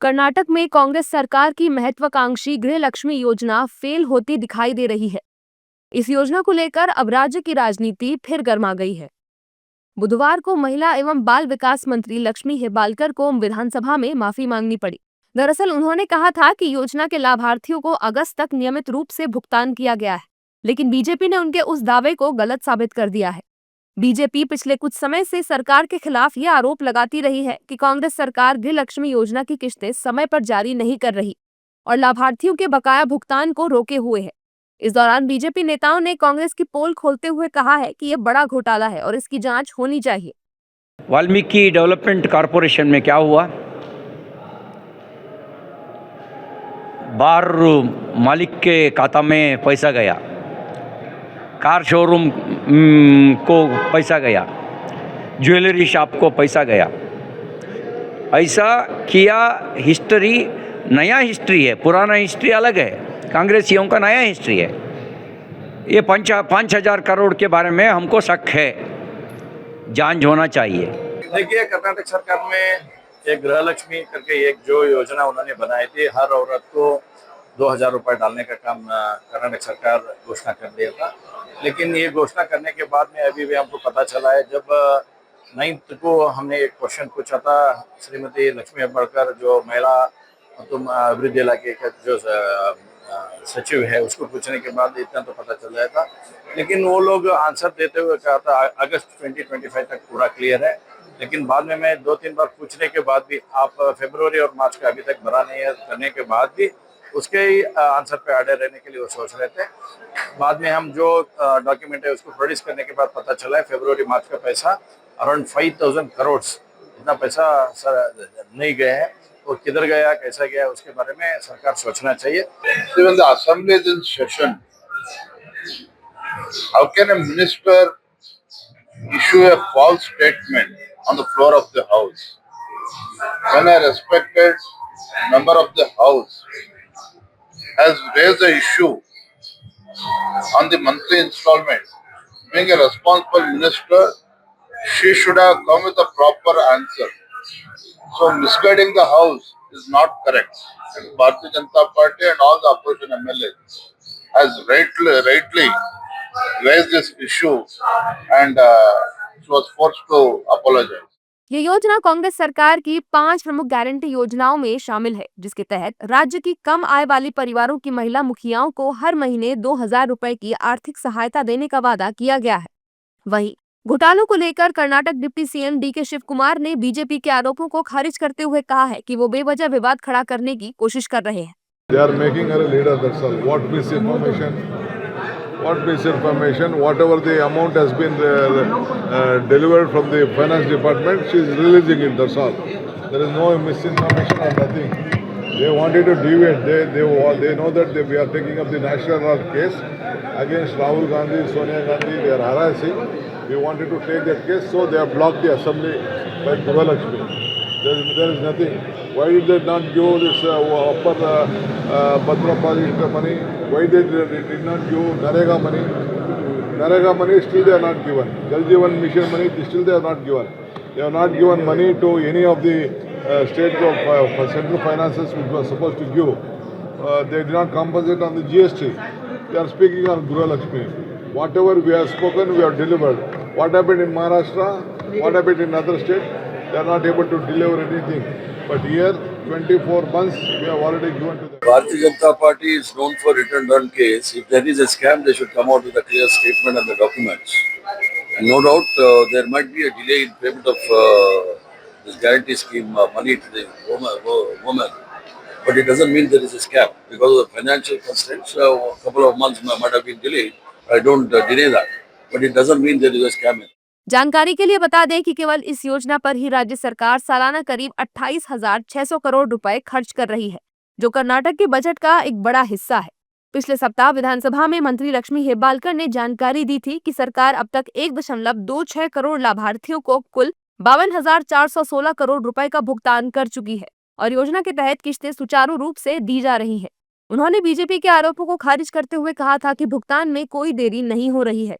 कर्नाटक में कांग्रेस सरकार की महत्वाकांक्षी गृह लक्ष्मी योजना फेल होती दिखाई दे रही है। इस योजना को लेकर अब राज्य की राजनीति फिर गर्मा गई है। बुधवार को महिला एवं बाल विकास मंत्री लक्ष्मी हेब्बालकर को विधानसभा में माफी मांगनी पड़ी। दरअसल उन्होंने कहा था कि योजना के लाभार्थियों को अगस्त तक नियमित रूप से भुगतान किया गया है, लेकिन बीजेपी ने उनके उस दावे को गलत साबित कर दिया है। बीजेपी पिछले कुछ समय से सरकार के खिलाफ ये आरोप लगाती रही है कि कांग्रेस सरकार गृह लक्ष्मी योजना की किस्तें समय पर जारी नहीं कर रही और लाभार्थियों के बकाया भुगतान को रोके हुए है। इस दौरान बीजेपी नेताओं ने कांग्रेस की पोल खोलते हुए कहा है कि ये बड़ा घोटाला है और इसकी जांच होनी चाहिए। वाल्मीकि डेवलपमेंट कॉरपोरेशन में क्या हुआ? बार मालिक के खाता में पैसा गया, कार शोरूम को पैसा गया, ज्वेलरी शॉप को पैसा गया। ऐसा किया। हिस्ट्री नया हिस्ट्री है, पुराना हिस्ट्री अलग है। कांग्रेसियों का नया हिस्ट्री है। ये 5,000 करोड़ के बारे में हमको शक है, जांच होना चाहिए। देखिए, कर्नाटक सरकार में एक गृह लक्ष्मी करके एक जो योजना उन्होंने बनाई थी, हर औरत को 2,000 रुपये डालने का काम कर्नाटक सरकार घोषणा कर दिया था। लेकिन ये घोषणा करने के बाद में अभी भी हमको पता चला है, जब 9th को हमने एक क्वेश्चन पूछा था श्रीमती लक्ष्मी हेब्बालकर जो महिला अभिवृद्धि इलाके का जो सचिव है, उसको पूछने के बाद इतना तो पता चल जाया था। लेकिन वो लोग आंसर देते हुए कहा था अगस्त 2025 तक पूरा क्लियर है। लेकिन बाद में मैं 2-3 बार पूछने के बाद भी आप फरवरी और मार्च का अभी तक भरा नहीं है, करने के बाद भी उसके ही आंसर पे अड़े रहने के लिए वो सोच रहे थे। बाद में हम जो डॉक्यूमेंट है उसको प्रोड्यूस करने के बाद पता चला है फरवरी मार्च का पैसा अराउंड 5,000 करोड़, इतना पैसा नहीं गया है। तो किधर गया, कैसा गया, उसके बारे में सरकार सोचना चाहिए। When the assembly is in session, how can a minister issue a false statement on the floor of the house? When a respected member of the house has raised the issue on the monthly installment, being a responsible minister, she should have come with a proper answer. So misguiding the house is not correct. And Bharatiya Janata Party and all the opposition MLAs has rightly raised this issue and she was forced to apologize. ये योजना कांग्रेस सरकार की 5 प्रमुख guarantee योजनाओं में शामिल है, जिसके तहत राज्य की कम आय वाली परिवारों की महिला मुखियाओं को हर महीने 2,000 रुपए की आर्थिक सहायता देने का वादा किया गया है। वहीं घोटालों को लेकर कर्नाटक डिप्टी सीएम डीके शिव कुमार ने बीजेपी के आरोपों को खारिज करते हुए कहा है कि वो बेवजह विवाद खड़ा करने की कोशिश कर रहे हैं। They are making her a leader, that's all. What misinformation, whatever the amount has been delivered from the finance department, she is releasing it, that's all. There is no misinformation or nothing. They wanted to deviate. They know that we are taking up the national law case against Rahul Gandhi, Sonia Gandhi. They are harassing. We wanted to take that case, so they have blocked the assembly by Guralakshmi. There is nothing. Why did they not give this upper Bhadra project money? Why they did not give Narega money? Narega money still they are not given. Jal Jeevan Mission money still they are not given. They have not given money to any of the state of central finances which was supposed to give. They did not compensate on the GST. They are speaking on Guralakshmi. Whatever we have spoken, we have delivered. What happened in Maharashtra? What happened in other states? They are not able to deliver anything. But here, 24 months, we have already given to them. Bharatiya Janata Party is known for return run case. If there is a scam, they should come out with a clear statement and the documents. And no doubt, there might be a delay in payment of this guarantee scheme money to the woman. But it doesn't mean there is a scam. Because of the financial constraints, a couple of months might have been delayed. I don't deny that. But it doesn't mean there is a scam. जानकारी के लिए बता दें कि केवल इस योजना पर ही राज्य सरकार सालाना करीब 28,600 करोड़ रुपए खर्च कर रही है, जो कर्नाटक के बजट का एक बड़ा हिस्सा है। पिछले सप्ताह विधानसभा में मंत्री लक्ष्मी हेब्बालकर ने जानकारी दी थी कि सरकार अब तक 1.26 करोड़ लाभार्थियों को कुल 52,416 करोड़ रुपए का भुगतान कर चुकी है और योजना के तहत किस्तें सुचारू रूप से दी जा रही है। उन्होंने बीजेपी के आरोपों को खारिज करते हुए कहा था कि भुगतान में कोई देरी नहीं हो रही है।